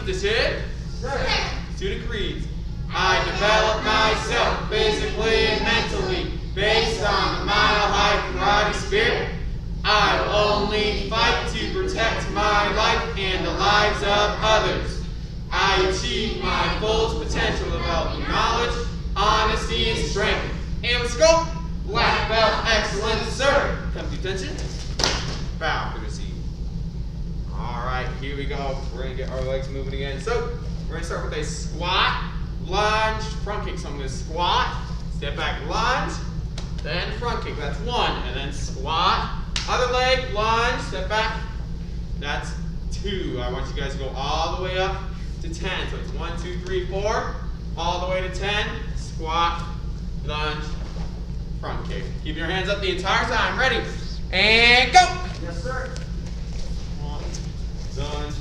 position. 2 degrees. I develop myself physically and mentally based on the mile-high karate spirit. I will only fight to protect my life and the lives of others. I achieve my fullest potential developing knowledge, honesty, and strength. And let's go. Black belt, excellent, sir. Come to attention. Bow. Good to see you. All right, here we go. We're going to get our legs moving again. So we're going to start with a squat, lunge, front kick. So I'm going to squat, step back, lunge, then front kick. That's 1. And then squat, other leg, lunge, step back. That's 2. I want you guys to go all the way up to 10. So it's 1, 2, 3, 4, all the way to 10. Squat, lunge, front kick. Keep your hands up the entire time. Ready? And go! Yes, sir. Lunge,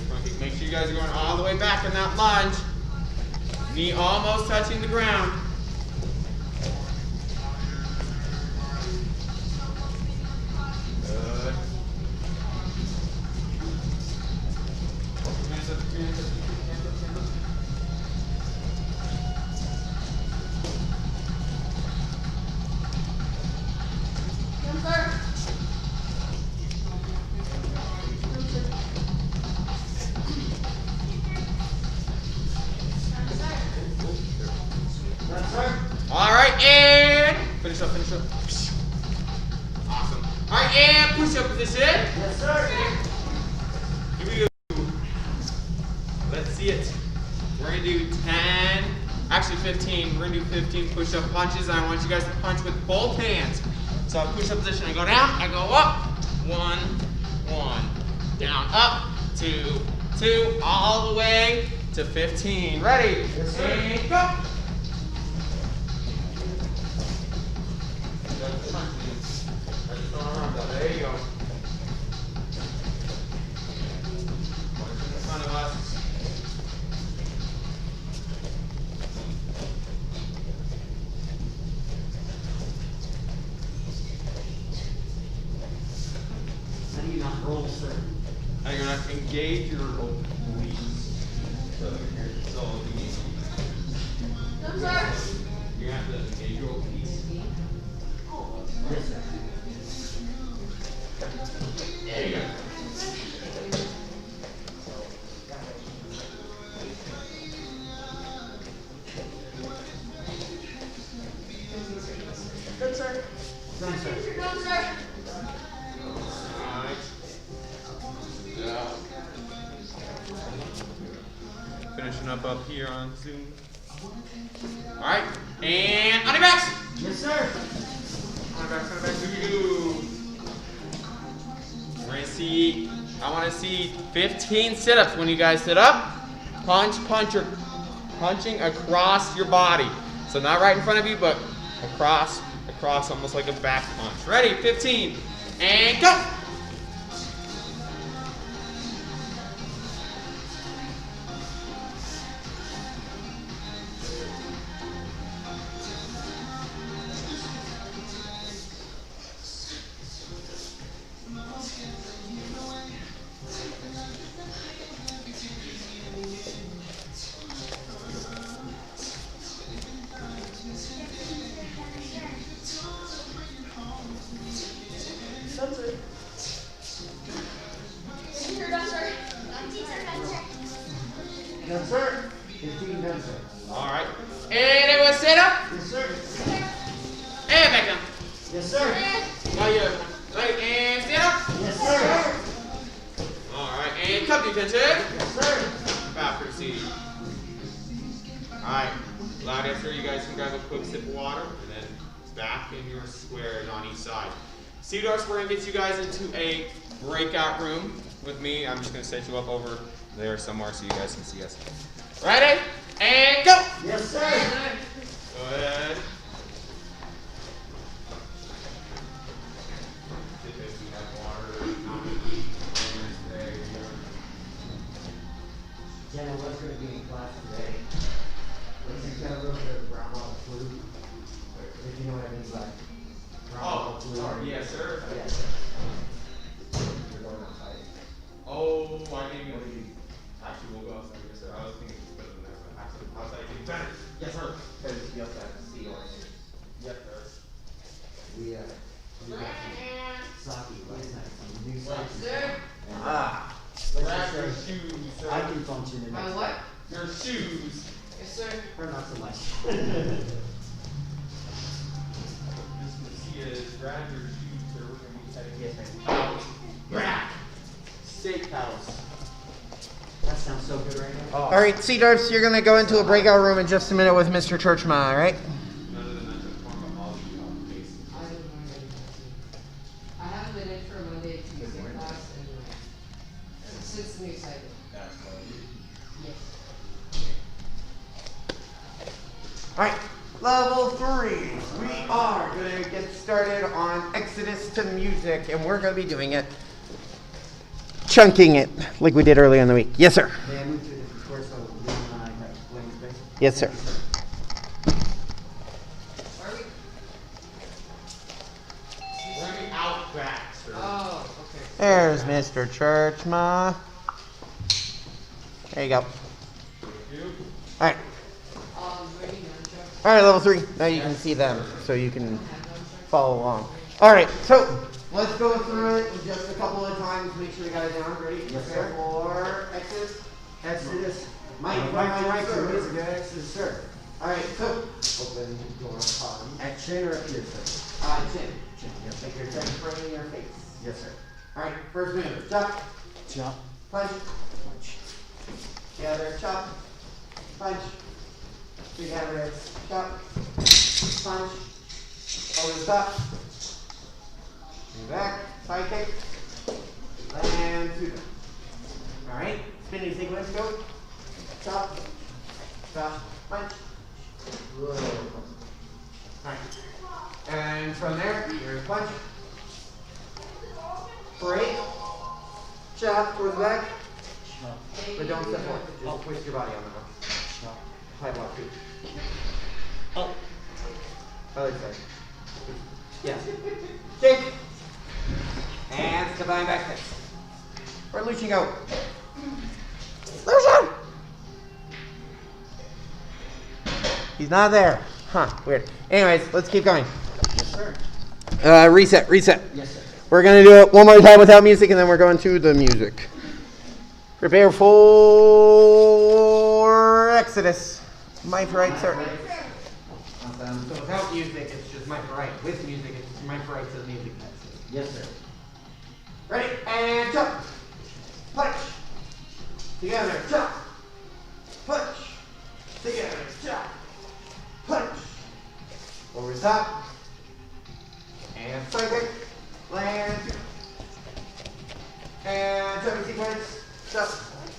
front kick. Make sure you guys are going all the way back in that lunge. Knee almost touching the ground. Good. Hands up, hands up, hands up, hands up. Yes, sir. Yes, sir. All right, and finish up, finish up. Awesome. All right, and push up position. Yes, sir. Here we go. Let's see it. We're gonna do 10, actually 15. We're gonna do 15 push-up punches. I want you guys to punch with both hands. So push-up position, I go down, I go up. 1, 1. Down, up, 2, 2, all the way to 15. Ready? Yes, sir. And go. There you go. Punch in front of us. How do you not roll, sir? Now you're going to engage your obliques. So Yes, sir. you have to engage your obliques. Yes, sir. There you go. Good, sir. Done, sir. You're done, sir. Alright. Yeah. Finishing up here on Zoom. Alright, and on your backs. Yes, sir. On your backs, here we go. We're gonna see, I want to see 15 sit-ups. When you guys sit up, punch, you're punching across your body. So not right in front of you, but across, almost like a back punch. Ready, 15, and go! Done, sir. You're done, sir. Done, sir. 15 done, sir. Alright. And everyone sit up. Yes, sir. And back down. Yes, sir. Now you right, and stand up. Yes, sir. Alright, and come to attention. Yes, sir. Bow for the seat. Alright. Loud after you guys can grab a quick sip of water and then back in your squares on each side. Seadarts, we're going to get you guys into a breakout room with me. I'm just going to set you up over there somewhere so you guys can see us. Ready? And go! Yes, sir. Go ahead. Jenna, what's going to be in class today? She's got a little bit of brown bottle flu. If you know what I mean, like brown bottle flu. Sorry, yes, sir. Yes, sir. You're going outside. Oh, I didn't even. actually will go outside. Yes, sir. I was thinking it's better than that, but actually outside is better. Yes, sir. Because you have to see on it. Yes, sir. We got some sake last night. Some new sake. Sir. Ah. Let's Grab just your say, shoes, sir. I can function in My it. what? Your shoes. Yes, sir. Or not so much. Just Lucia, grab your shoes, sir. We're gonna be heading Yes, ma'am. out. Grab. Steakhouse. That sounds so good right now. Oh. All right, C-Dubs, you're going to go into a breakout room in just a minute with Mr. Churchma, all right? None of the nights I form of all the faces. I haven't been in for a Monday, Tuesday class, and since the new cycle. That's why you. All right, level 3. We are going to get started on Exodus to music, and we're going to be doing it, chunking it, like we did earlier in the week. Yes, sir. May I move to a different course so Liam and I have blank space? Yes, sir. Are we? We're gonna be out back, sir. Oh, okay. There's Mr. Churchma. There you go. Thank you. All right. Ready, nunchucks? All right, level 3. Now you can see them, so you can Have nunchucks? follow along. All right, so let's go through it just a couple of times. Make sure we got it down. Ready? Yes, Prepare sir. for Exodus. Exodus. Mike, Mike, sir. music, Exodus, sir. All right, so Open door bottom. At chin or up here, sir? chin. Chin, yes, Make your chest spring in your face. Yes, sir. All right, first move. Chop, Chop. punch, Punch. together, chop, punch, together, chop, punch, over the top, bring back, side kick, and two. All right, spinning sequence, go. Chop, chop, punch. Whoa. All right, and from there, here's punch, break, chop towards the back. Chop. But don't step forward. Just twist your body on the one. Chop. High block feet. Oh. Other side. Yes. Kick. And combine back fist. Where'd Lucian go? Lucian! He's not there. Huh, weird. Anyways, let's keep going. Yes, sir. Reset. Yes, sir. We're going to do it one more time without music, and then we're going to the music. Prepare for Exodus. My right, sir. Awesome. So without music, it's just my right. With music, it's my right to the music. Yes, sir. Ready? And jump. Punch. Together. Jump. Punch. Together. Jump. Punch. Over the top. And side kick. Land. And jumping sequence. Jump.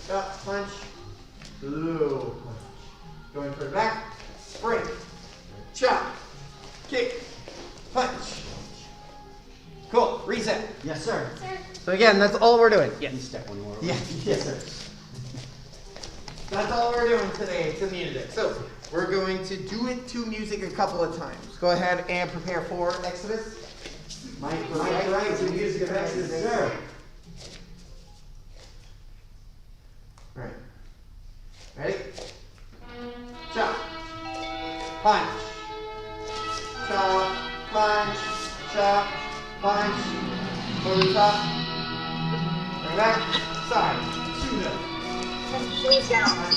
Jump. Punch. Ooh. Going for the back. Break. Chop. Kick. Punch. Cool. Reset. Yes, sir. So again, that's all we're doing. You step one more. Yeah. Yes, sir. That's all we're doing today to music. So we're going to do it to music a couple of times. Go ahead and prepare for Exodus. My right to music of Exodus, sir. All right. Ready? Chop. Punch. Chop. Punch. Chop. Punch. Over the top. Bring back. Side. Suda. Please get out.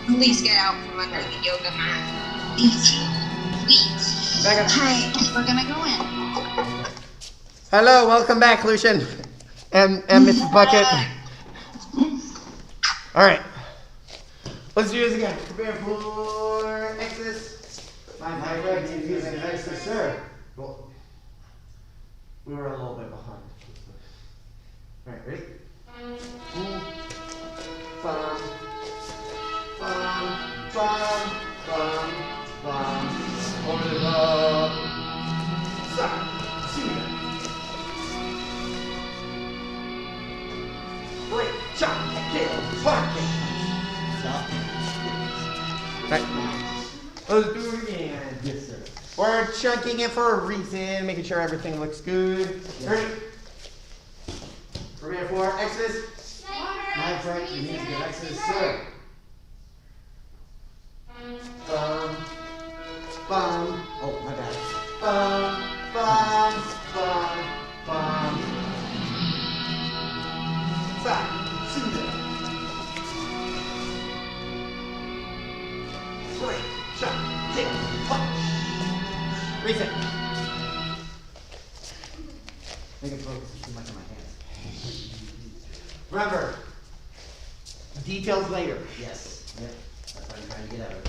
Please get out from under the yoga mat. Please. Back up. Hi, we're gonna go in. Hello, welcome back, Lucian. And Mrs. Bucket. All right. Let's do this again. Prepare for Exodus. My right to music of Exodus, sir. Cool. We were a little bit behind. All right, ready? Bum, bum, bum, bum, bum. Over the top. Side. Suda. Break. Chop. Kick. Punch. Chop. Right. Let's do it again. Yes, sir. We're chunking it for a reason, making sure everything looks good. Yes. Ready? Prepare for Exodus. My right to the music of Exodus, sir. Bum, bum, Oh, my bad. bum, bum, bum, bum. Sa, suda. Break, shot, kick, punch. Reset. Make it focus too much on my hands. Remember, details later. Yes. Yep. That's what I'm trying to get out of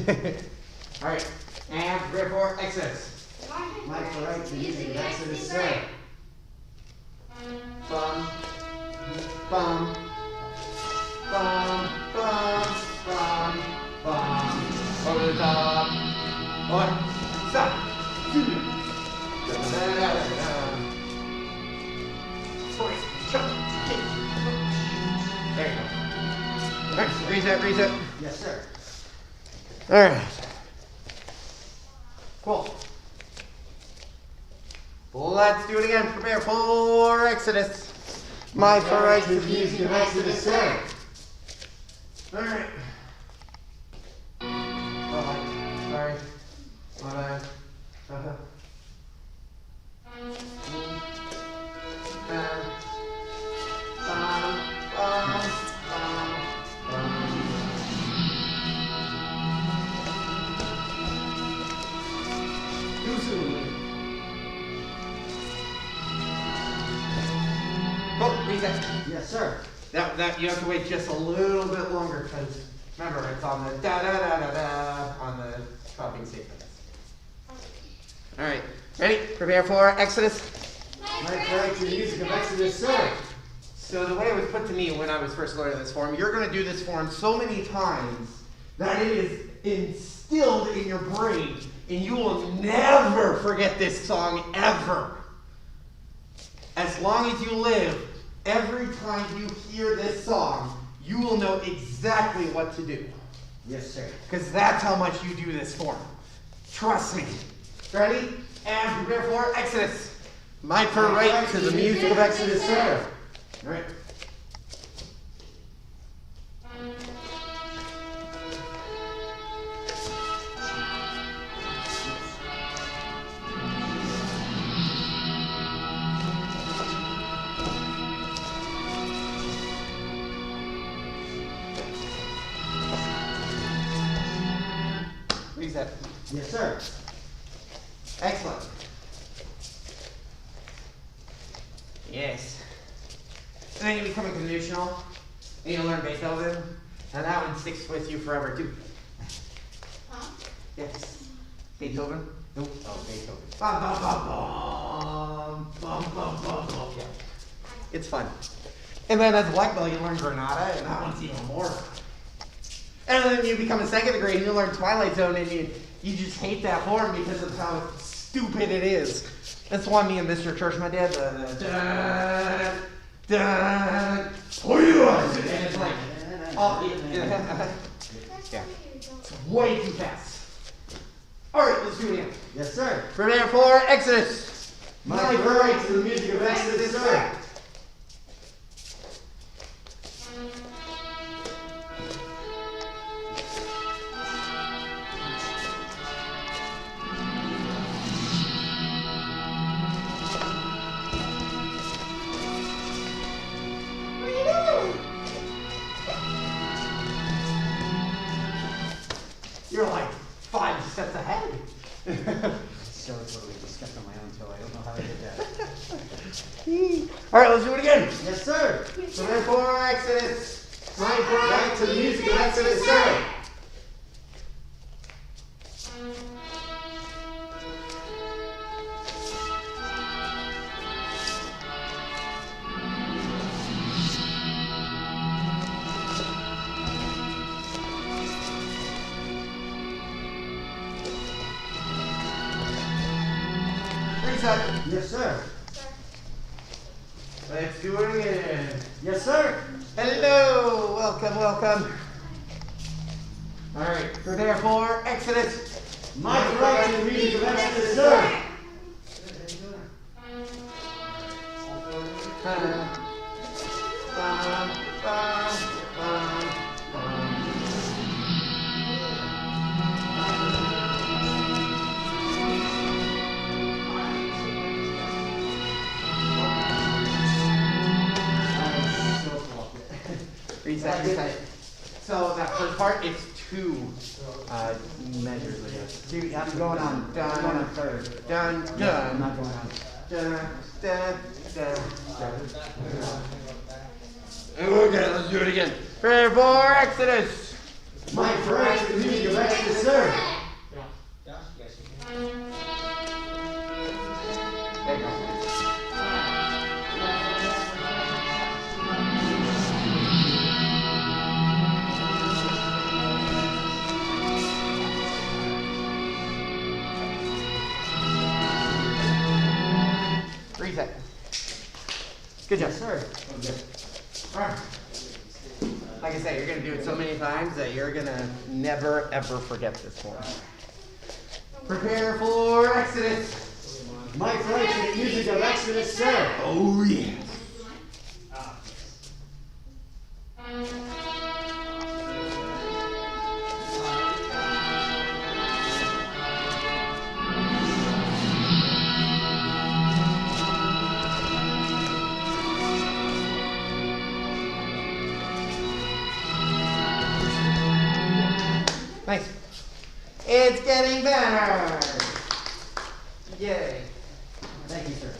it. All right, and prepare for Exodus. My right to the music of Exodus, sir. Bum, bum, bum, bum, bum, bum. Over the top. One, stop. Break, jump, kick. There you go. All right, reset, reset. Yes, sir. All right. Cool. Let's do it again. Prepare for Exodus. My right to the music of Exodus, sir. All right. Oh, sorry. My bad. Uh-huh. Too soon. Oh, reset. Yes, sir. That you have to wait just a little bit longer because remember it's on the da da da da da on the copying sequence. All right, ready? Prepare for Exodus. My right to the music of Exodus, sir. So the way it was put to me when I was first learning this form, you're going to do this form so many times that it is instilled in your brain, and you will never forget this song ever. As long as you live, every time you hear this song, you will know exactly what to do. Yes, sir. Because that's how much you do this form. Trust me. Ready? And prepare for Exodus. My right to the music of Exodus, sir. All right. Reset. Yes, sir. Excellent. Yes. And then you become a conditional, and you learn Beethoven, and that one sticks with you forever too. Huh? Yes. Beethoven. Nope. Oh, Beethoven. Bum, bum, bum, bum, bum, bum, bum, bum. Yeah. It's fun. And then as a black belt, you learn Granada, and that one's even more fun. And then you become a second grade, and you learn Twilight Zone, and you just hate that horn because of how stupid it is. That's why me and Mr. Churchman did the who you are? And it's like, oh, yeah. It's way too fast. All right, let's do it again. Yes, sir. Prepare for Exodus. My right to the music of Exodus, sir. You're like 5 steps ahead. So totally just stepped on my own toe. I don't know how I did that. All right, let's do it again. Yes, sir. Prepare for Exodus. My right to the music of Exodus, sir. Reset. Yes, sir. Let's do it again. Yes, sir. Hello, welcome, welcome. All right, prepare for Exodus. My right to the music of Exodus, sir. Reset, reset. So that first part, it's two measures, I guess. Dude, I'm going on. I'm going on third. Dun, I'm dun, not going on. dun, dun, dun, dun. Okay, let's do it again. Prepare for Exodus. My friends, the music of Exodus, sir. There you go. Reset. Good job, sir. Alright. Like I said, you're going to do it so many times that you're going to never ever forget this one. Prepare for Exodus. My friends, the music of Exodus, sir. Oh, yeah. Nice. It's getting better. Yay. Thank you, sir.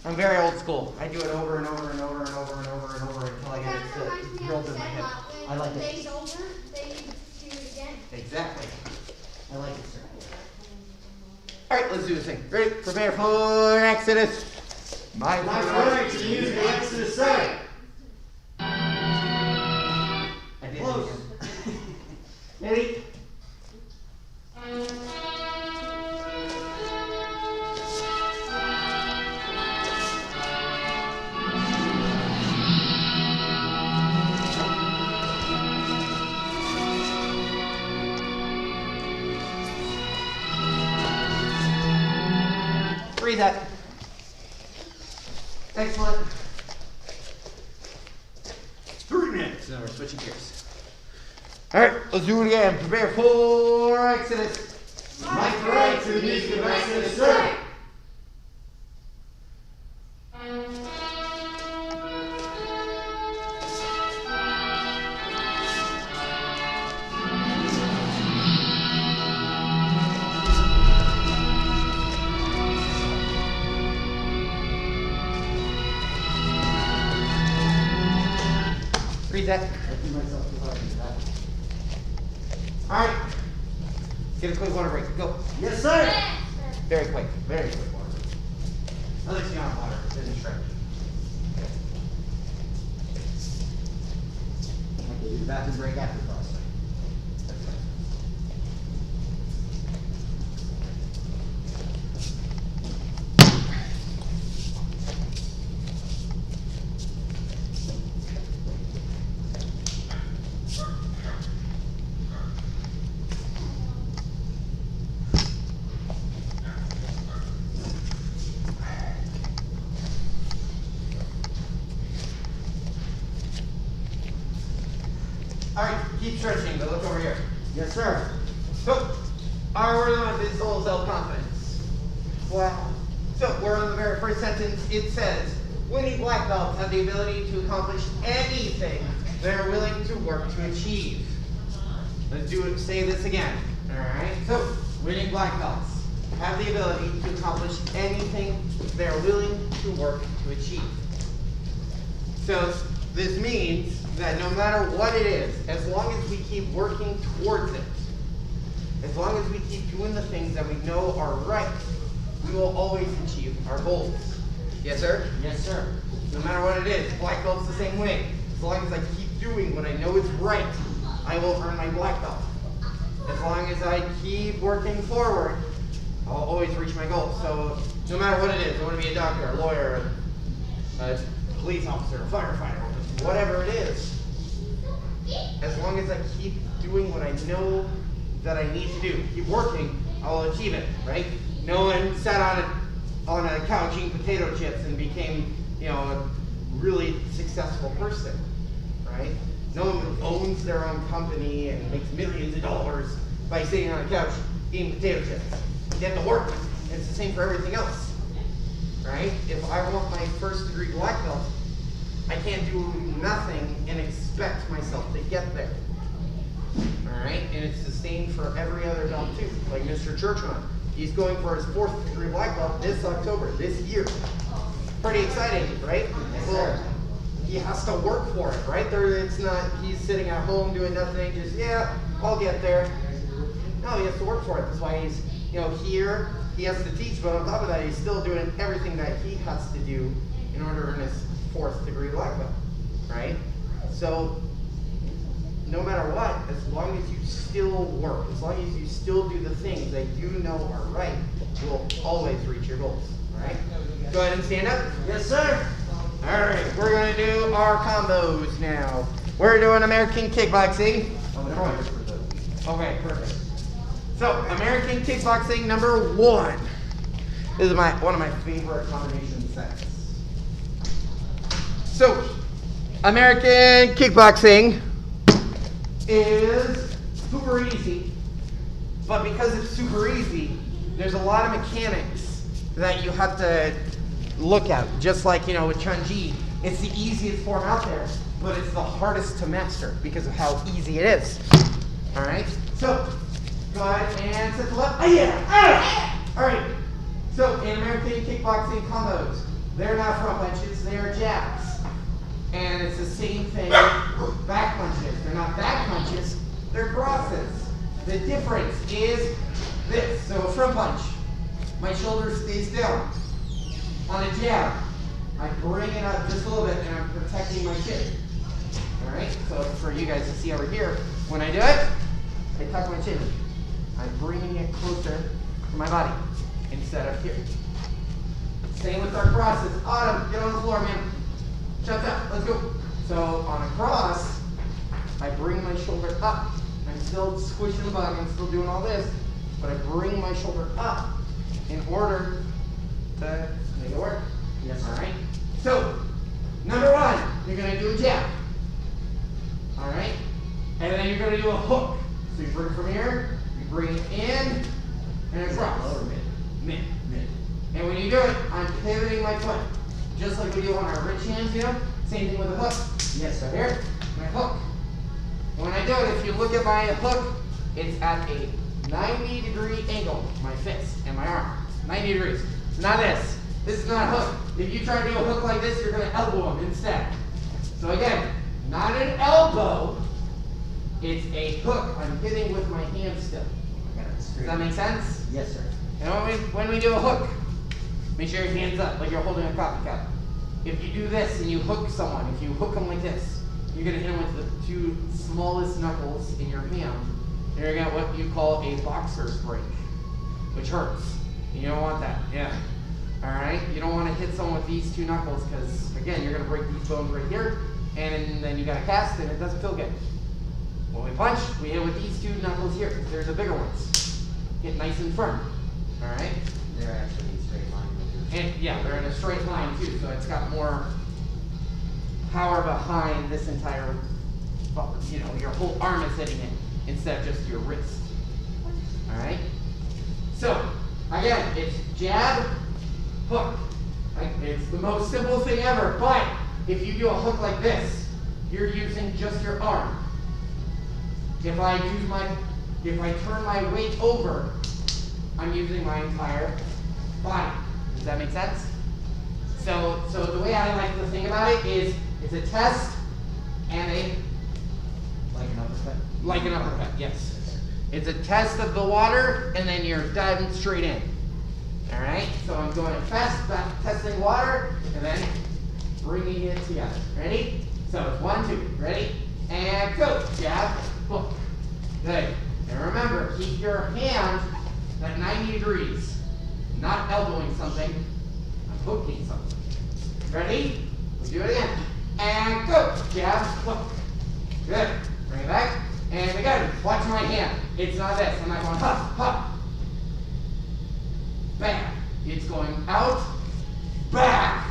I'm very old school. I do it over and over and over and over and over and over until I get it drilled in my head. I like it. Days older, they do it again. Exactly. I like it, sir. All right, let's do this thing. Ready? Prepare for Exodus. My friends, the music of Exodus, sir. I did. Close. Ready? Reset. Excellent. 3 minutes. Now we're switching gears. All right, let's do it again. Prepare for Exodus. My friends, the music of Exodus, sir. Reset. I do myself too hard to do that. All right. Get a quick water break. Go. Yes, sir. Very quick. Very quick water break. I'll let you on water. Then stretch. I can do the bathroom break after cross. That's fine. All right, keep stretching, but look over here. Yes, sir. So, our word on is all self-confidence. Wow. So, we're on the very first sentence. It says, winning black belts have the ability to accomplish anything they're willing to work to achieve. Let's do it. Say this again. All right. So, winning black belts have the ability to accomplish anything they're willing to work to achieve. So, this means that no matter what it is, as long as we keep working towards it, as long as we keep doing the things that we know are right, we will always achieve our goals. Yes, sir? Yes, sir. No matter what it is, black belt's the same way. As long as I keep doing what I know is right, I will earn my black belt. As long as I keep working forward, I'll always reach my goals. So no matter what it is, I want to be a doctor, a lawyer, a police officer, a firefighter, whatever it is, as long as I keep doing what I know that I need to do, keep working, I'll achieve it, right? No one sat on a couch eating potato chips and became, really successful person, right? No one who owns their own company and makes millions of dollars by sitting on a couch eating potato chips. You have to work. And it's the same for everything else, right? If I want my first degree black belt, I can't do nothing and expect myself to get there. All right, and it's the same for every other belt too. Like Mr. Churchman, he's going for his 4th degree black belt this October, this year. Pretty exciting, right? Well, he has to work for it, right? It's not he's sitting at home doing nothing, just yeah, I'll get there. No, he has to work for it. That's why he's, here he has to teach, but on top of that, he's still doing everything that he has to do in order to earn his 4th degree black belt, right? So no matter what, as long as you still work, as long as you still do the things that you know are right, you'll always reach your goals. All right? Go ahead and stand up. Yes, sir. All right, we're going to do our combos now. We're doing American kickboxing. Okay, perfect. So, American kickboxing number 1. This is one of my favorite combination sets. So, American kickboxing is super easy, but because it's super easy, there's a lot of mechanics that you have to look at. Just like, with Chun-Ji, it's the easiest form out there, but it's the hardest to master because of how easy it is. All right, so go ahead and set the left. All right, so in American kickboxing combos, they're not front punches, they are jabs. And it's the same thing, back punches. They're not back punches, they're crosses. The difference is this. So a front punch, my shoulder stays down. On a jab, I bring it up just a little bit and I'm protecting my chin. All right, so for you guys to see over here, when I do it, I tuck my chin. I'm bringing it closer to my body instead of here. Same with our crosses. Autumn, get on the floor, man. Shut up, let's go. So on a cross, I bring my shoulder up. I'm still squishing the body, I'm still doing all this, but I bring my shoulder up in order to make it work. Yes. All right. So number 1, you're gonna do a jab. All right. And then you're gonna do a hook. So you bring it from here, you bring it in, and across. Lower mid. Mid. And when you do it, I'm pivoting my foot. Just like we do on our rich hands, Same thing with a hook. Yes, sir. Here, my hook. When I do it, if you look at my hook, it's at a 90-degree angle, my fist and my arm. 90 degrees. It's not this. This is not a hook. If you try to do a hook like this, you're going to elbow him instead. So again, not an elbow, it's a hook. I'm hitting with my hand still. Does that make sense? Yes, sir. And when we do a hook, make sure your hand's up like you're holding a coffee cup. If you do this and you hook someone, if you hook them like this, you're going to hit them with the 2 smallest knuckles in your hand. And you're going to get what you call a boxer's break, which hurts. And you don't want that. Yeah. All right? You don't want to hit someone with these 2 knuckles because, again, you're going to break these bones right here. And then you got to cast and it doesn't feel good. When we punch, we hit with these 2 knuckles here. They're the bigger ones. Get nice and firm. All right? They're actually in straight line. And yeah, they're in a straight line too, so it's got more power behind this entire, your whole arm is hitting it instead of just your wrist. All right? So, again, it's jab, hook. It's the most simple thing ever, but if you do a hook like this, you're using just your arm. If I turn my weight over, I'm using my entire body. Does that make sense? So the way I like to think about it is it's a test and a Like an uppercut? like an uppercut, yes. It's a test of the water and then you're diving straight in. All right? So I'm going fast, back testing water, and then bringing it together. Ready? So it's 1, 2. Ready? And go. Jab, hook. Good. And remember, keep your hand at 90 degrees. Not elbowing something, I'm hooking something. Ready? We'll do it again. And go. Jab, hook. Good. Bring it back. And again, watch my hand. It's not this. I'm not going hup, hup. Bam. It's going out, back,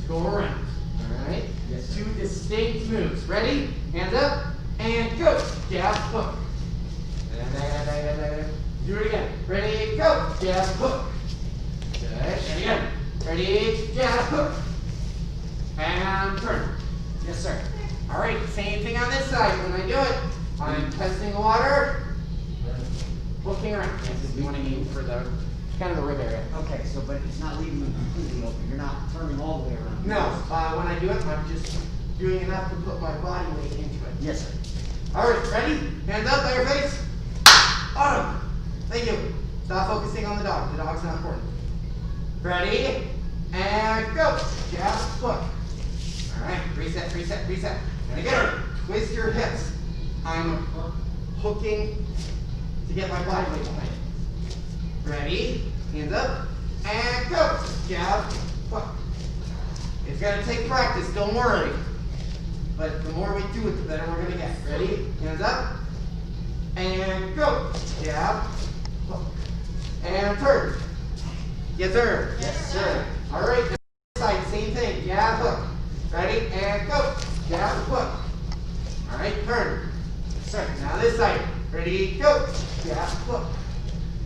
to go around. All right? Yes, sir. 2 distinct moves. Ready? Hands up and go. Jab, hook. Do it again. Ready, go. Jab, hook. Good. And again. Ready, jab, hook. And turn. Yes, sir. All right, same thing on this side. When I do it, I'm testing the water, hooking around. Yes, you want to aim for the kind of the rib area. Okay, so but it's not leaving you completely open. You're not turning all the way around. No, when I do it, I'm just doing enough to put my body weight into it. Yes, sir. All right, ready? Hands up by your face. Autumn. Thank you. Stop focusing on the dog. The dog's not important. Ready? And go. Jab, hook. All right, reset, reset, reset. And again, twist your hips. I'm hooking to get my body weight behind it. Ready? Hands up. And go. Jab, hook. It's going to take practice, don't worry. But the more we do it, the better we're going to get. Ready? Hands up. And go. Jab, hook. And turn. Yes, sir. Yes, sir. All right, this side, same thing. Jab, hook. Ready? And go. Jab, hook. All right, turn. Yes, sir. Now this side. Ready? Go. Jab, hook.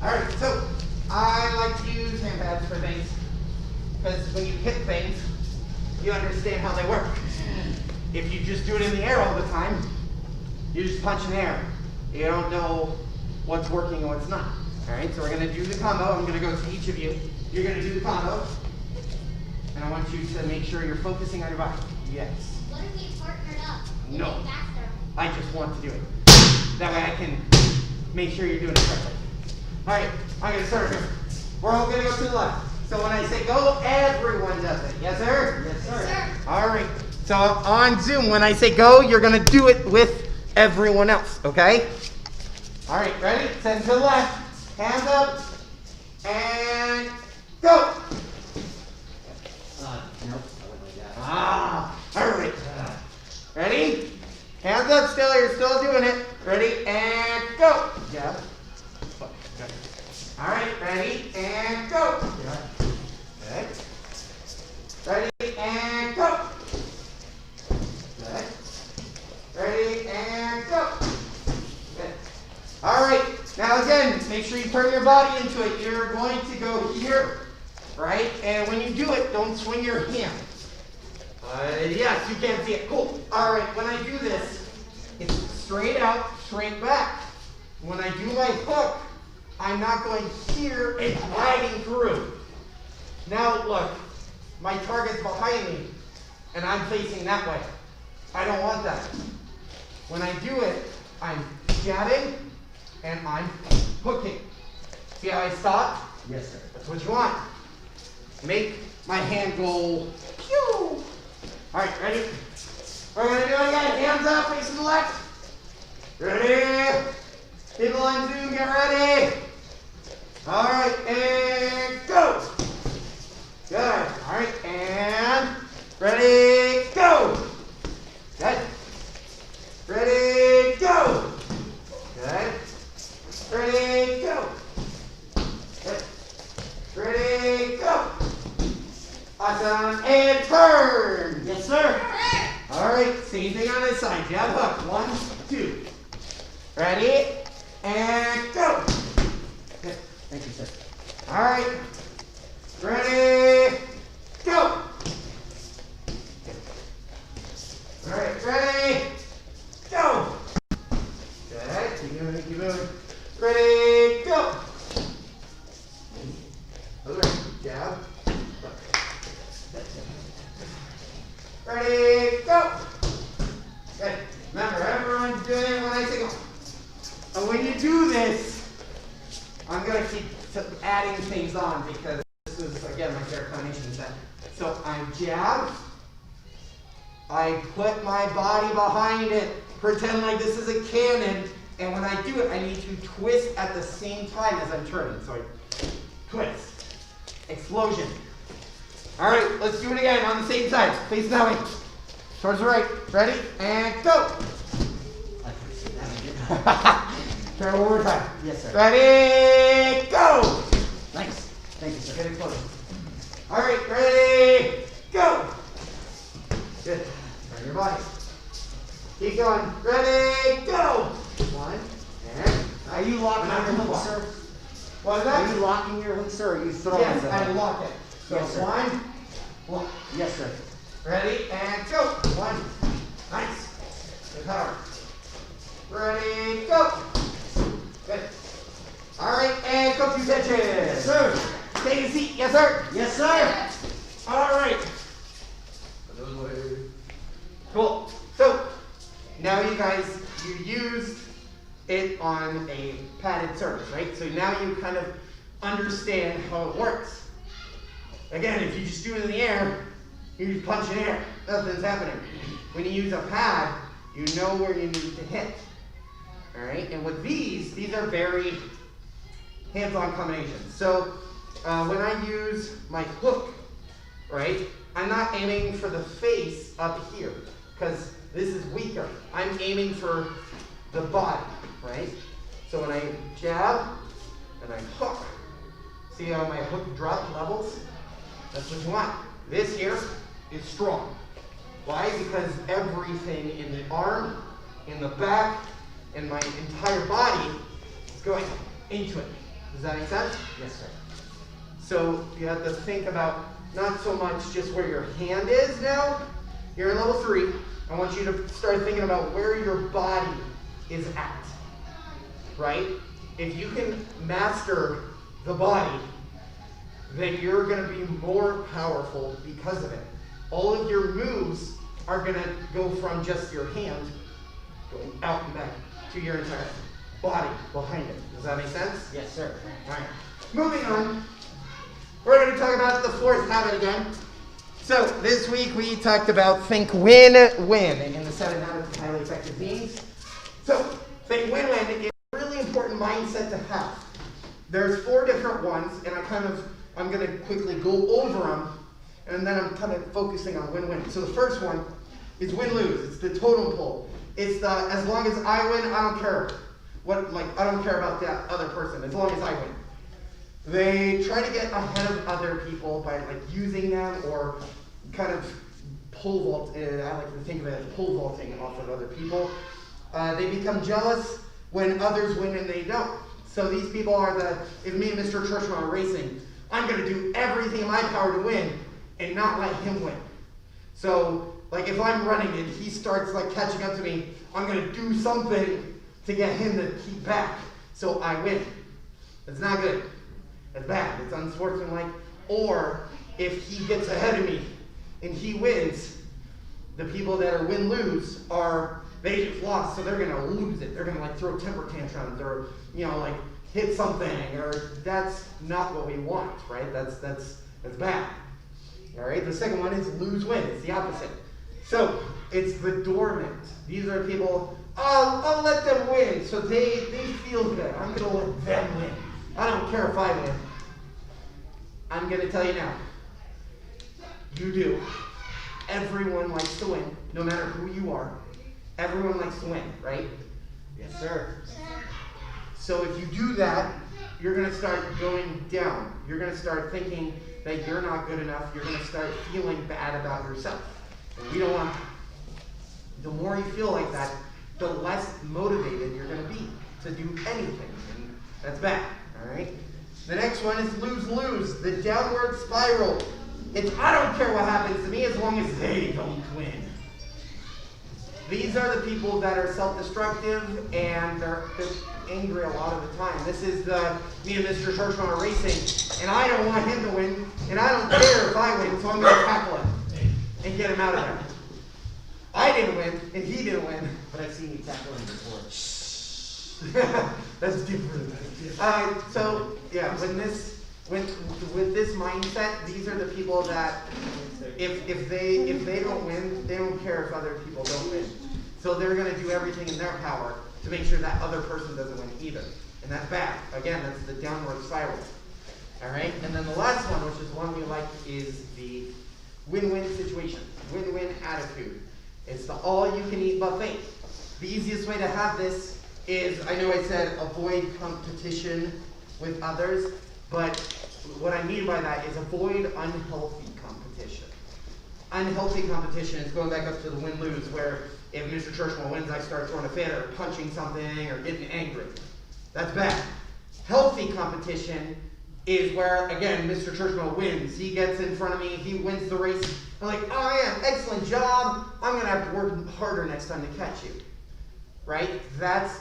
All right, so I like to use hand pads for things because when you hit things, you understand how they work. If you just do it in the air all the time, you just punch in the air. You don't know what's working and what's not. All right, so we're going to do the combo. I'm going to go to each of you. You're going to do the combo. And I want you to make sure you're focusing on your body. Yes. What if we partnered up? No. Make it faster. I just want to do it. That way I can make sure you're doing it correctly. All right, I'm going to start here. We're all going to go to the left. So when I say go, everyone does it. Yes, sir? Yes, Yes, sir. All right. So on Zoom, when I say go, you're going to do it with everyone else, okay? All right, ready? Send to the left. Hands up. And go. Nope, I went like that. Ah, all right. Ready? Hands up still. You're still doing it. Ready? And go. Jab. All right. Ready? And go. Good. Ready? And go. Good. Ready? And go. Good. All right. Now again, make sure you turn your body into it. You're going to go here, right? And when you do it, don't swing your hand. Yes, you can see it. Cool. All right, when I do this, it's straight out, straight back. When I do my hook, I'm not going here and dragging through. Now look, my target's behind me, and I'm facing that way. I don't want that. When I do it, I'm jabbing, and I'm hooking. See how I stop? Yes, sir. That's what you want. Make my hand go pew. All right, ready? We're gonna do it again. Hands up, facing the left. Ready? People on Zoom, get ready. All right, and go. Good. All right, and ready, go. Good. Ready, go. Good. Ready, go. Good. Ready, go. Awesome. And turn. Yes, sir. All right, same thing on this side. Jab hook. 1, 2. Ready? And go. Good. Thank you, sir. All right. Ready? Go. Good. All right. Ready? Go. Good. Keep moving. Keep moving. Ready? Go. Other way. Jab. Ready, go! Good. Remember, everyone's doing it when I say go. And when you do this, I'm going to keep adding things on because this is, again, my favorite combination set. So I jab, I put my body behind it, pretend like this is a cannon, and when I do it, I need to twist at the same time as I'm turning. So I twist, explosion. All right, let's do it again on the same side. Face that way. Towards the right. Ready? And go. I can see that. Try one more time. Yes, sir. Ready? Go. Nice. Thank you, sir. Get it close. All right, ready? Go. Good. Turn your body. Keep going. Ready, go! One, and Are you locking your hook, sir? what is that? Are you locking your hook, sir, or are you throwing Yes, it? I lock it. So Yes, sir. one, Yes, sir. ready, and go. One. Nice. Good power. Ready, go. Good. All right, and go to tension. Yes, sir. Take a seat. Yes, sir. Yes, sir. All right. Cool. So now you guys, you used it on a padded surface, right? So now you kind of understand how it works. Again, if you just do it in the air, you just punch in air. Nothing's happening. When you use a pad, you know where you need to hit. All right. And with these are very hands-on combinations. So when I use my hook, right, I'm not aiming for the face up here because this is weaker. I'm aiming for the body, right? So when I jab and I hook, see how my hook drop levels? That's what you want. This here is strong. Why? Because everything in the arm, in the back, in my entire body is going into it. Does that make sense? Yes, sir. So you have to think about not so much just where your hand is now. You're in level 3. I want you to start thinking about where your body is at, right? If you can master the body, then you're going to be more powerful because of it. All of your moves are going to go from just your hand going out and back to your entire body behind it. Does that make sense? Yes, sir. All right. Moving on. We're going to talk about the 4th habit again. So this week we talked about think win-win in the 7 habits of highly effective teams. So think win-win is a really important mindset to have. There's 4 different ones, and I'm going to quickly go over them, and then I'm kind of focusing on win-win. So the first one is win-lose. It's the totem pole. It's the as long as I win, I don't care I don't care about that other person as long as I win. They try to get ahead of other people by using them or kind of pole vault. I like to think of it as pole vaulting off of other people. They become jealous when others win and they don't. So these people are if me and Mr. Churchman are racing, I'm going to do everything in my power to win and not let him win. So if I'm running and he starts catching up to me, I'm going to do something to get him to keep back so I win. It's not good. It's bad. It's unsportsmanlike. Or if he gets ahead of me and he wins, the people that are win-lose they just lost, so they're going to lose it. They're going to throw temper tantrums or hit something, or that's not what we want, right? That's bad. All right. The second one is lose-win. It's the opposite. So it's the dormant. These are people. I'll let them win, so they feel good. I'm going to let them win. I don't care if I win. I'm going to tell you now. You do. Everyone likes to win, no matter who you are. Everyone likes to win, right? Yes, sir. So if you do that, you're going to start going down. You're going to start thinking that you're not good enough. You're going to start feeling bad about yourself. And we don't want that. The more you feel like that, the less motivated you're going to be to do anything. And that's bad, all right? The next one is lose-lose, the downward spiral. It's I don't care what happens to me as long as they don't win. These are the people that are self-destructive and they're angry a lot of the time. This is me and Mr. Churchman are racing, and I don't want him to win, and I don't care if I win, so I'm going to tackle him and get him out of there. I didn't win, and he didn't win, But I've seen you tackle him before. That's different. So yeah, with this mindset, these are the people that if they don't win, they don't care if other people don't win. So they're going to do everything in their power to make sure that other person doesn't win either, and that's bad. Again, that's the downward spiral. All right, and then the last one, which is the one we like, is the win-win situation, win-win attitude. It's the all-you-can-eat buffet. The easiest way to have this is, I know I said avoid competition with others, but what I mean by that is avoid unhealthy competition. unhealthy competition is going back up to the win-lose, where if Mr. Churchwell wins, I start throwing a fit or punching something or getting angry. That's bad. Healthy competition is where, again, Mr. Churchwell wins. He gets in front of me, he wins the race. I'm like, oh yeah, excellent job. I'm going to have to work harder next time to catch you. Right? That's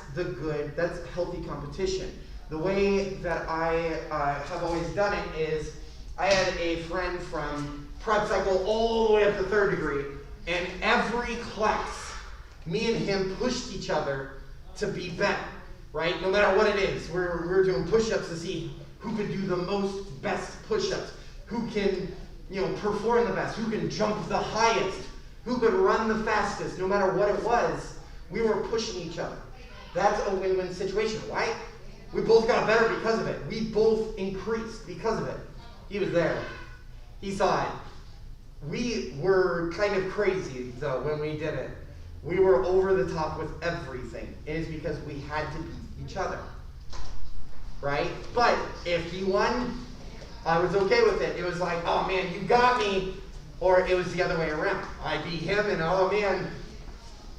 healthy competition. The way that I have always done it is, I had a friend from prep cycle all the way up to 3rd degree, and every class, me and him pushed each other to be better, right? No matter what it is, we're doing push-ups to see who could do the best push-ups, who can, perform the best, who can jump the highest, who could run the fastest. No matter what it was, we were pushing each other. That's a win-win situation, right? We both got better because of it. We both increased because of it. He was there. He saw it. We were kind of crazy, though, when we did it. We were over the top with everything. And it's because we had to beat each other. Right? But if he won, I was okay with it. It was like, oh man, you got me. Or it was the other way around. I beat him, and oh man,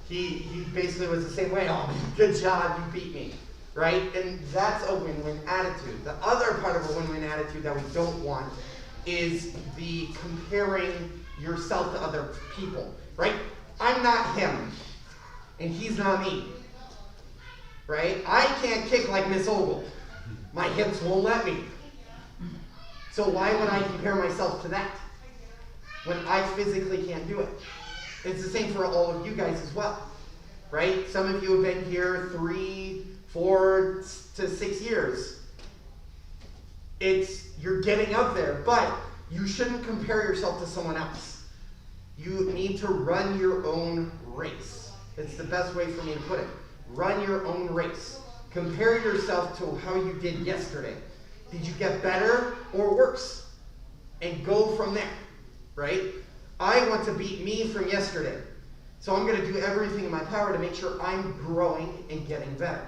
he basically was the same way. Oh man, good job, you beat me. Right? And that's a win-win attitude. The other part of a win-win attitude that we don't want is the comparing yourself to other people. Right? I'm not him, and he's not me. Right? I can't kick like Miss Ogle. My hips won't let me. So why would I compare myself to that when I physically can't do it? It's the same for all of you guys as well. Right? Some of you have been here 3, 4 to 6 years. You're getting up there, but you shouldn't compare yourself to someone else. You need to run your own race. It's the best way for me to put it. Run your own race. Compare yourself to how you did yesterday. Did you get better or worse? And go from there, right? I want to beat me from yesterday. So I'm going to do everything in my power to make sure I'm growing and getting better.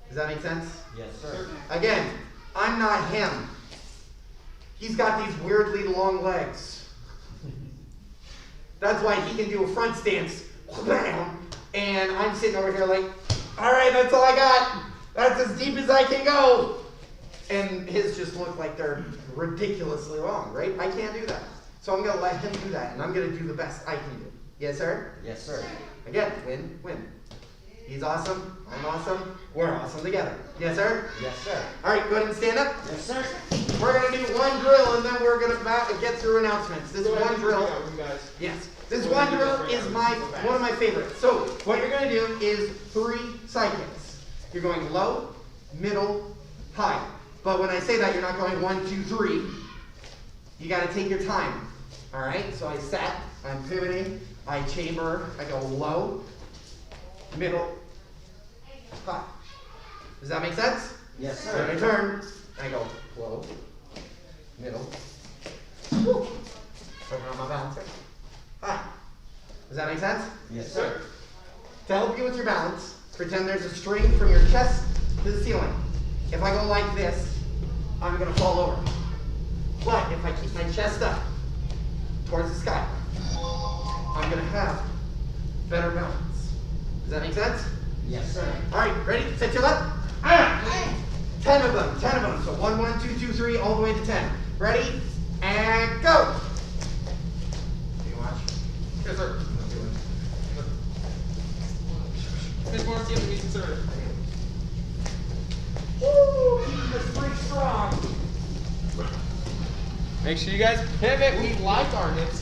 Does that make sense? Yes, sir. Again, I'm not him. He's got these weirdly long legs. That's why he can do a front stance, and I'm sitting over here like, all right, that's all I got. That's as deep as I can go. And his just look like they're ridiculously long, right? I can't do that. So I'm going to let him do that, and I'm going to do the best I can do. Yes, sir? Yes, sir. Again, win, win. He's awesome. I'm awesome. We're awesome together. Yes, sir? Yes, sir. All right, go ahead and stand up. Yes, sir. We're going to do one drill, and then we're going to get through announcements. This one drill. Yes. This one drill is one of my favorites. So what you're going to do is 3 side kicks. You're going low, middle, high. But when I say that, you're not going 1, 2, 3. You got to take your time. All right? So I set, I'm pivoting, I chamber, I go low, middle, high. Does that make sense? Yes, sir. Then I turn, I go low, middle, woo. Turn on my balancer, high. Does that make sense? Yes, sir. To help you with your balance, pretend there's a string from your chest to the ceiling. If I go like this, I'm going to fall over. But if I keep my chest up towards the sky, I'm going to have better balance. Does that make sense? Yes, sir. All right, ready? Set your left. 10 of them, 10 of them. So 1, 1, 2, 2, 3, all the way to 10. Ready? And go. Do you watch? Yes, sir. Woo! That's pretty strong. Make sure you guys pivot. We like our hips.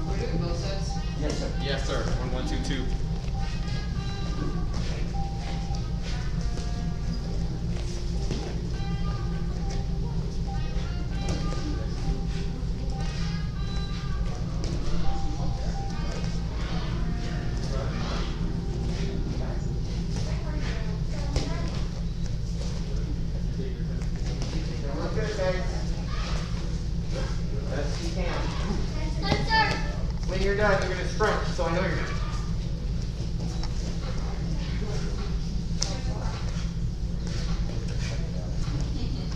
We're doing both sets. Yes, sir. Yes, sir. 1, 1, 2, 2. you're done, you're gonna stretch, so I know you're done.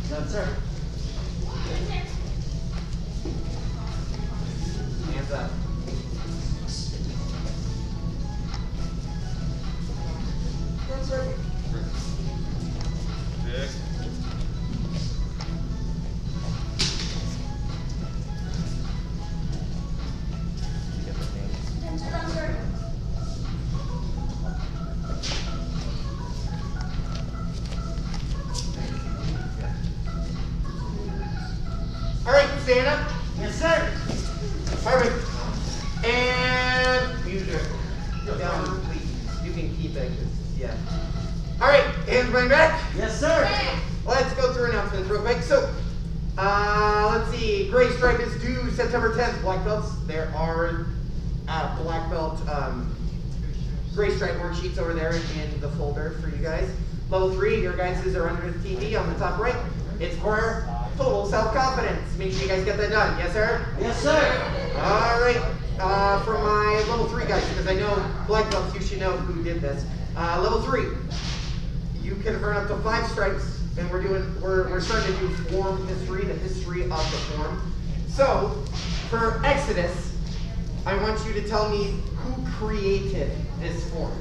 Done, sir. Hands up. Six. All right, stand up. Yes, sir. Perfect. And music. Down, please. You can keep it, 'cause, yeah. All right, hands behind back. Yes, sir. Let's go through announcements real quick. So, let's see. Gray Stripe is due September 10th. Black belts. There are black belt Gray Stripe worksheets over there in the folder for you guys. Level 3, your guys' are under the TV on the top right. It's for total self-confidence. Make sure you guys get that done. Yes, sir? Yes, sir. All right. For my level 3 guys, because I know black belts, you should know who did this. Level 3, you can earn up to 5 stripes, and we're starting to do form history, the history of the form. So, for Exodus, I want you to tell me who created this form.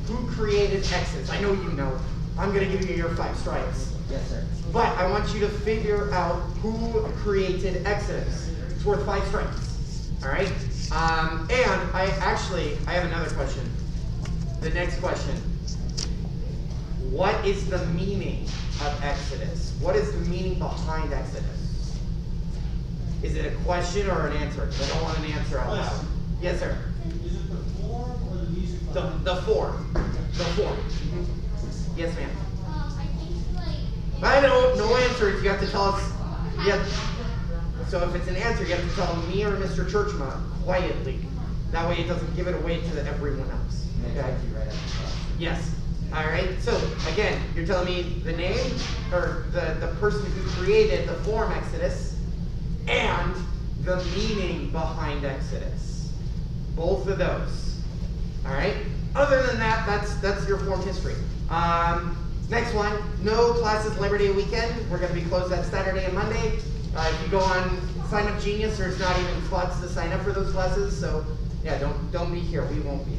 Who created Exodus? I know you know. I'm going to give you your 5 stripes. Yes, sir. But I want you to figure out who created Exodus. It's worth 5 stripes. All right? And I have another question. The next question. What is the meaning of Exodus? What is the meaning behind Exodus? Is it a question or an answer? Because I don't want an answer out loud. Yes, sir. Is it the form or the music? The form. The form. Yes, ma'am. I think like. I know, no answers. You have to tell us. So if it's an answer, you have to tell me or Mr. Churchma quietly. That way it doesn't give it away to everyone else. Okay. Okay? You right after class. Yes. All right. So again, you're telling me the name or the person who created the form Exodus and the meaning behind Exodus. Both of those. All right. Other than that, that's your form history. Next one, no classes Labor Day weekend. We're going to be closed that Saturday and Monday. If you go on Sign Up Genius, there's not even spots to sign up for those classes. So yeah, don't be here. We won't be.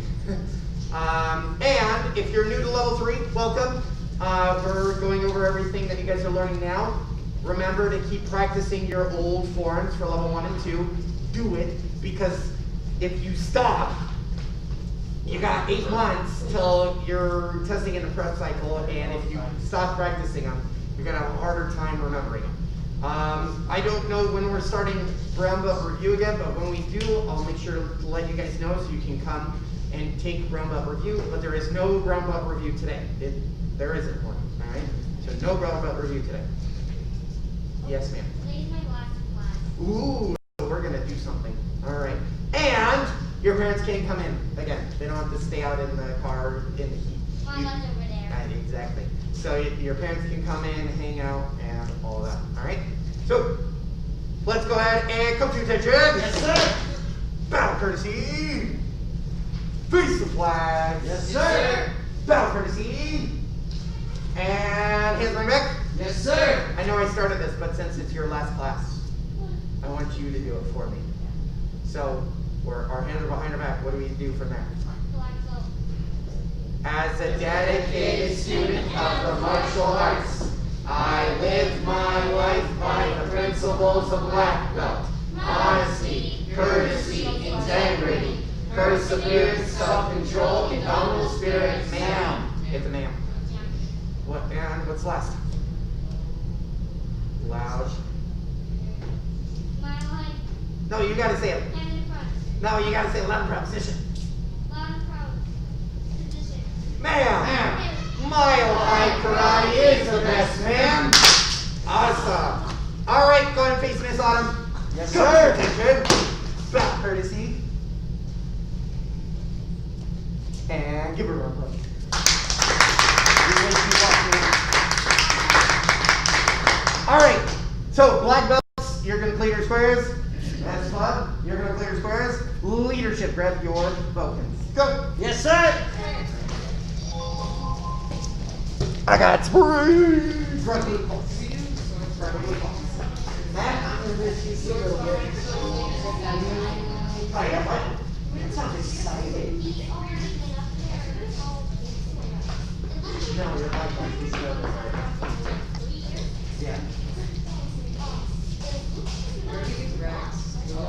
And if you're new to level 3, welcome. We're going over everything that you guys are learning now. Remember to keep practicing your old forms for level 1 and 2. Do it, because if you stop, you got 8 months till you're testing in the prep cycle, and if you stop practicing them, you're gonna have a harder time remembering them. I don't know when we're starting brown belt review again, but when we do, I'll make sure to let you guys know so you can come and take brown belt review. But there is no brown belt review today. There isn't one. All right. So no brown belt review today. Yes, ma'am. Today's my last class. Ooh, we're gonna do something. All right. And your parents can come in again. They don't have to stay out in the car in the heat. Mama's over there. Right, exactly. So your parents can come in, hang out, and all that. All right. So let's go ahead and come to attention. Yes, sir. Battle courtesy. Face the flag. Yes, sir. Battle courtesy. And hands behind back. Yes, sir. I know I started this, but since it's your last class, I want you to do it for me. So our hands are behind our back. What do we do from there? Black belt. As a dedicated student of the martial arts, I live my life by the principles of black belt. Honesty, courtesy, integrity, perseverance, self-control, indomitable spirit, ma'am. It's a ma'am. What, and what's last? Loud. My life. No, you gotta say it. Hand in front. No, you gotta say it loud and proud. Position. Loud and proud. Position. Ma'am. Mile High Karate is the best, ma'am. Awesome. All right, go ahead and face Miss Autumn. Yes, Come sir. to attention. Back courtesy. And give her a round of applause. All right, so black belts, you're gonna play your squares. That's fun. You're gonna clear squares. Leadership, grab your tokens. Go. Yes, sir. I got springs. Grab blue box. Grab a blue box. Matt, I'm gonna miss you a little bit. Oh, yeah, what? That sounds exciting. No, you're not going to be nervous. Yeah. Where do you get rats? We were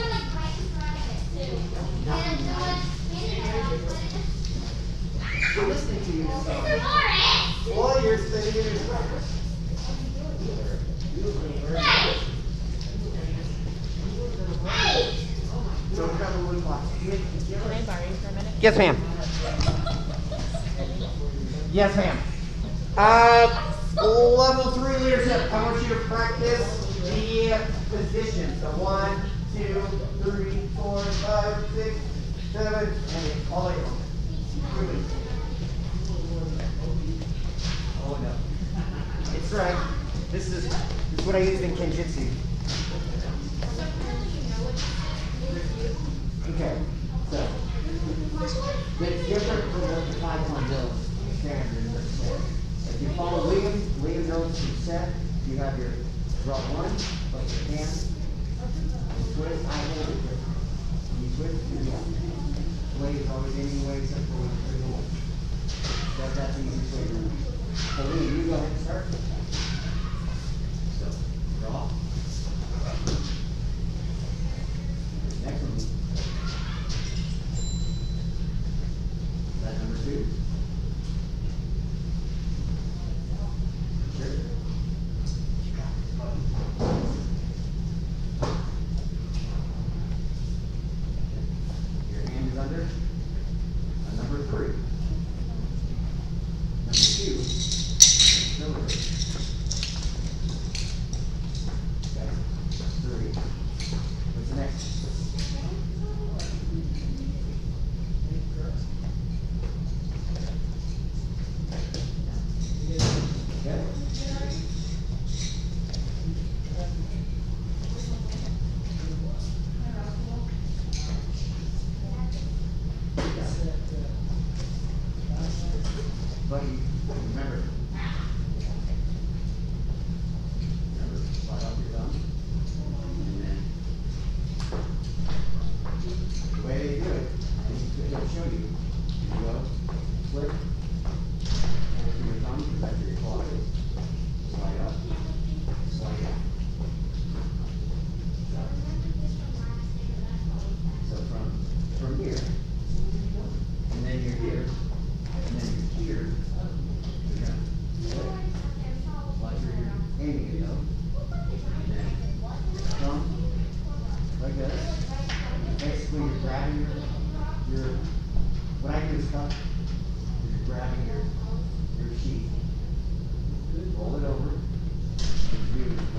like right in front of it too. And no one handed it out, but it just. I'm listening to you. Mr. Morris! Well, you're sitting in your breakfast. Hey! Hey! So grab a blue box. Can I borrow you for a minute? Yes, ma'am. Yes, ma'am. Level 3 leadership. I want you to practice the positions. So 1, 2, 3, 4, 5, 6, 7, and 8. All the way along. Really. Oh no. It's right. This is what I used in Kenjutsu. Okay. So it's different from what the Taekwondo standard is. If you follow William knows your set, you have your draw one, but your hand, twist, I hold it. When you twist, you go. Blade is always any way except for when you turn the one. That's the easiest way to do it. So William, you go ahead and start. So, draw. Next one. That number 2. Sure. You got it. Your hand is under. Number 3. Number 2. Number 3. Okay. 3. What's the next? Okay. Buddy, remember, slide off your thumb, and then the way they do it, it'll show you. You go, flip, and with your thumb, back to your claw, slide up, slide out. So from here, and then you're here, and then you're here, you're gonna flip, like you're aiming it though, and then thumb, like this. Basically, you're grabbing your what I do is cut. You're grabbing your sheath, roll it over,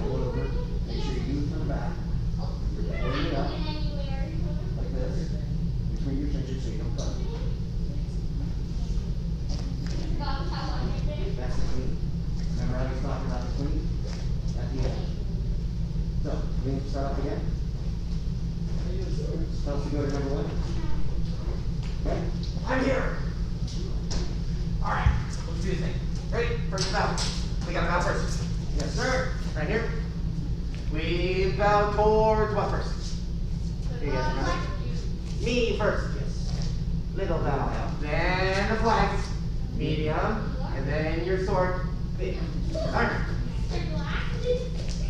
roll it over, make sure you do it from the back. You're pulling it up, like this, between your fingers so you don't cut. That's the clean. Remember how we talked about the clean? At the end. So, we can start up again. Tell us to go to number 1. Okay. I'm here. All right. Let's do this thing. Ready? First bow. We got to bow first. Yes, sir. Right here. We bow towards what first? You guys remember? Me first. Yes. Little bow. Then the flags. Medium. And then your sword. Big. All right.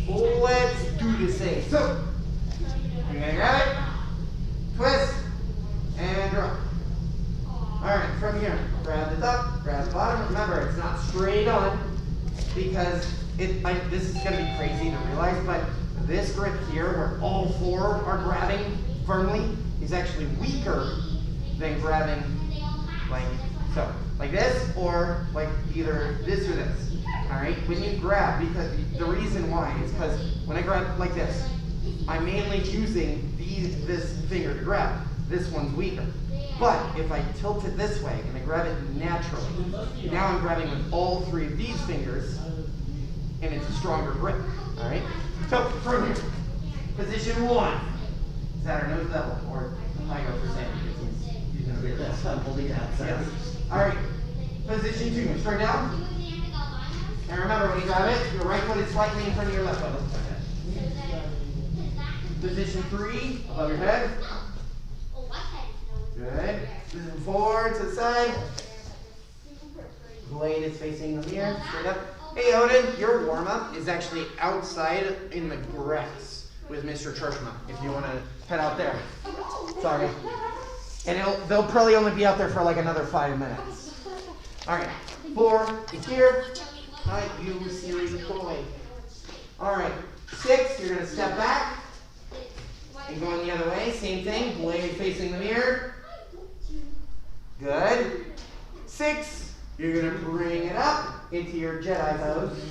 Let's do this thing. So, you're gonna grab it, twist, and drop. Alright, from here, grab the top, grab the bottom. Remember, it's not straight on because this is gonna be crazy to realize, but this grip here, where all 4 are grabbing firmly, is actually weaker than grabbing like so. Like this, or like either this or this. Alright, when you grab, because the reason why is because when I grab like this, I'm mainly using this finger to grab. This one's weaker. But if I tilt it this way and I grab it naturally, now I'm grabbing with all 3 of these fingers, and it's a stronger grip. All right. So from here, position 1 is at our nose level, or I go for Sam because he's using a bit less. I'm holding it outside. Yes. All right. Position 2, straight down. And remember, when you grab it, your right foot is slightly in front of your left foot. Position 3, above your head. Good. Position 4 to the side. Blade is facing the mirror, straight up. Hey Odin, your warm-up is actually outside in the grass with Mr. Churchma, if you want to head out there. Sorry. And they'll probably only be out there for like another 5 minutes. All right, 4 is here. All right, you series boy. All right, 6, you're gonna step back and going the other way. Same thing, blade facing the mirror. Good. 6, you're gonna bring it up into your Jedi pose.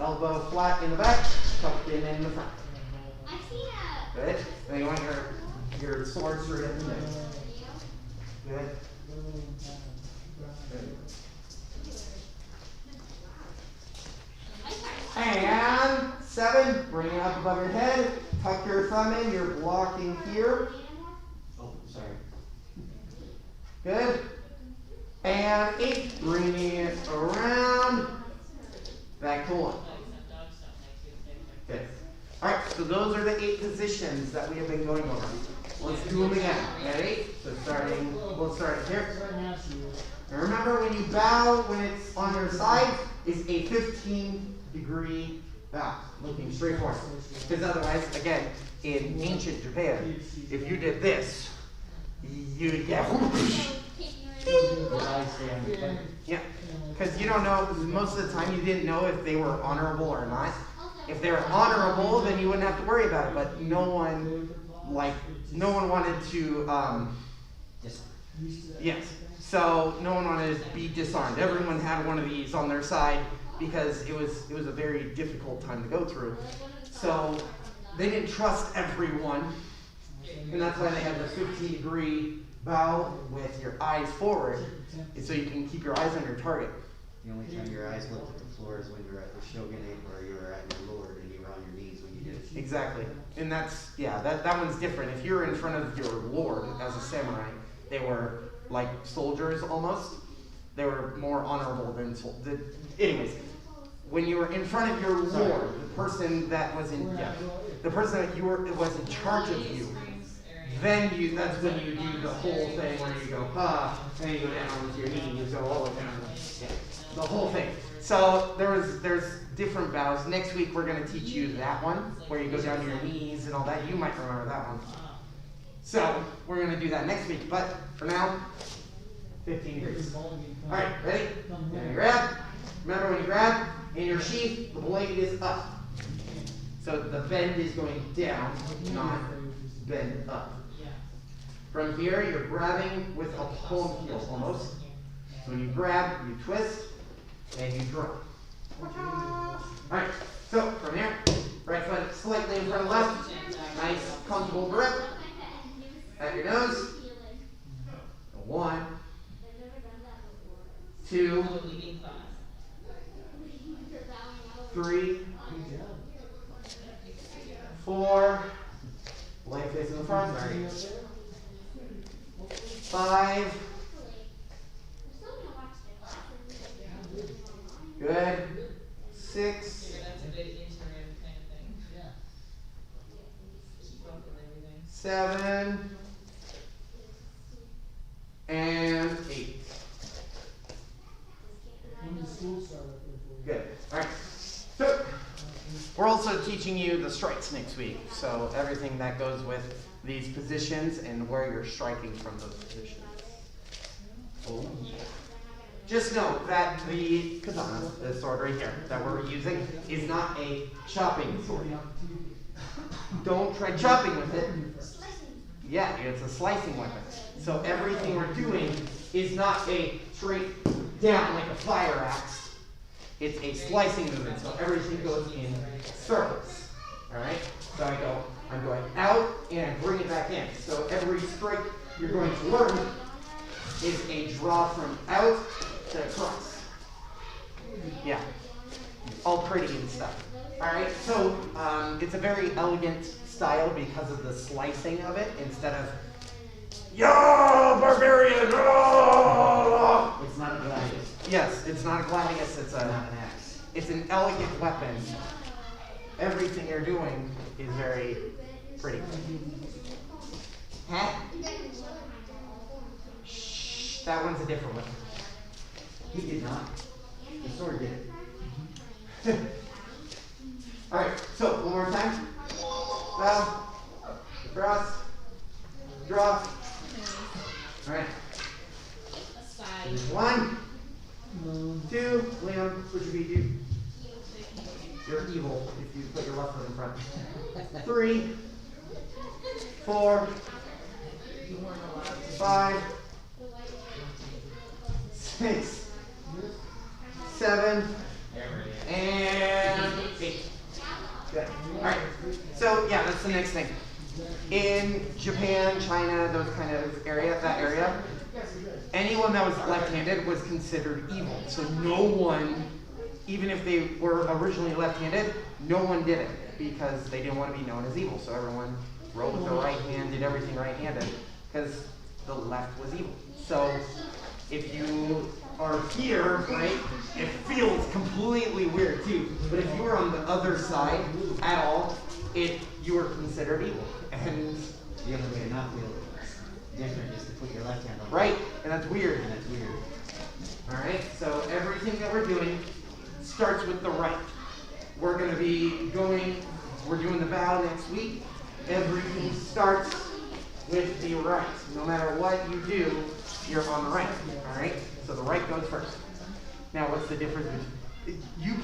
Elbow flat in the back, tucked in the front. Good. Then you want your sword straight in the middle. Good. And 7, bring it up above your head, tuck your thumb in, you're blocking here. Oh, sorry. Good. And 8, bringing it around, back to 1. Good. Alright, so those are the 8 positions that we have been going over. Let's do them again. Ready? So we'll start here. And remember, when you bow, when it's on your side, it's a 15-degree bow, looking straight forward. Because otherwise, again, in ancient Japan, if you did this, you'd get yeah, because you don't know, most of the time you didn't know if they were honorable or not. If they were honorable, then you wouldn't have to worry about it, but no one wanted to, yes, so no one wanted to be disarmed. Everyone had one of these on their side because it was a very difficult time to go through. So they didn't trust everyone, and that's why they had the 15-degree bow with your eyes forward, so you can keep your eyes on your target. The only time your eyes looked at the floor is when you were at the shogunate or you were at your lord and you were on your knees when you did it. Exactly. And that's, yeah, that one's different. If you're in front of your lord as a samurai, they were like soldiers almost. They were more honorable than anyways, when you were in front of your lord, the person that was the person that was in charge of you, then that's when you do the whole thing where you go, and you go down onto your knee, and you go all the way down. Yeah, the whole thing. So there's different bows. Next week we're going to teach you that one, where you go down to your knees and all that. You might remember that one. So we're going to do that next week. But for now, 15 degrees. All right, ready? Then you grab. Remember, when you grab, in your sheath, the blade is up. So the bend is going down, not bend up. From here, you're grabbing with a palm heel almost. So when you grab, you twist, and you drop. Alright, so from here, right foot slightly in front of left. Nice, comfortable grip. At your nose. 1, 2, 3, 4. Blade facing the front. 5. Good. 6. 7. And 8. Good. All right. So we're also teaching you the strikes next week. So everything that goes with these positions and where you're striking from those positions. Oh yeah. Just know that the katana, this sword right here that we're using, is not a chopping sword. Don't try chopping with it. Yeah, it's a slicing weapon. So everything we're doing is not a straight down like a fire axe. It's a slicing movement, so everything goes in circles. Alright? So I'm going out and bring it back in. So every strike you're going to learn is a draw from out to across. Yeah. all pretty and stuff. All right, so it's a very elegant style because of the slicing of it instead of, yeah, barbarian, oh! It's not a gladius. Yes, it's not a gladius, It's not an axe. it's an elegant weapon. Everything you're doing is very pretty. Huh? Shh, that one's a different one. He did not. The sword did it. All right, so one more time. Down, cross, draw. All right. There's 1, 2. Liam, which would be you? You're evil if you put your left foot in front. 3, 4, 5, 6, 7, and 8. Good. All right. So yeah, that's the next thing. In Japan, China, those kind of that area, anyone that was left-handed was considered evil. So no one, even if they were originally left-handed, no one did it because they didn't want to be known as evil. So everyone wrote with their right hand, did everything right-handed because the left was evil. So if you are here, right, it feels completely weird too. But if you were on the other side at all, you were considered evil. And The other way to not feel different is to put your left hand on the right, and that's weird. And that's weird. All right, so everything that we're doing starts with the right. We're going to be we're doing the bow next week. Everything starts with the right. No matter what you do, you're on the right. All right, so the right goes first. Now, what's the difference? You